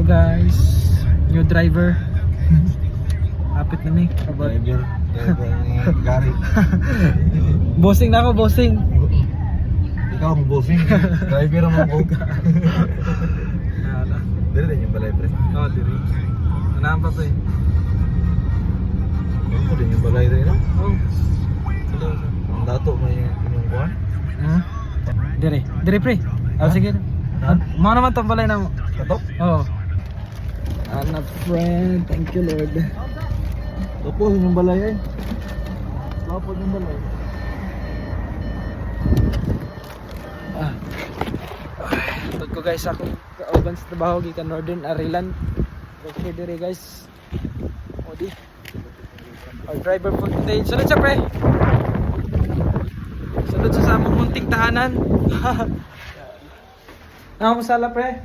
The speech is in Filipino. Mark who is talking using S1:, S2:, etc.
S1: guys, new driver. Hapit na ni
S2: Driver ni Gary.
S1: Bossing na ako, bossing.
S2: Ikaw ang bossing. Driver ang mga bog.
S1: Ano?
S2: Dili din yung balay pre.
S1: Oh, diri. Anaan pa pre?
S2: Ano din yung balay rin no?
S1: Oh.
S2: Ang dato may yung kuhan.
S1: Diri. Diri pre. Ah, sige. Mga naman tong balay na mo.
S2: Katok?
S1: Oh. Ana friend, thank you Lord.
S2: Tapos yung balay ay. Tapos yung balay.
S1: Tugod ko guys ako kauban sa trabaho gikan Northern Arilan. Okay dire guys. Odi. Our driver for today. Sunod siya pre. Sunod siya sa among munting tahanan. Ako sala pre.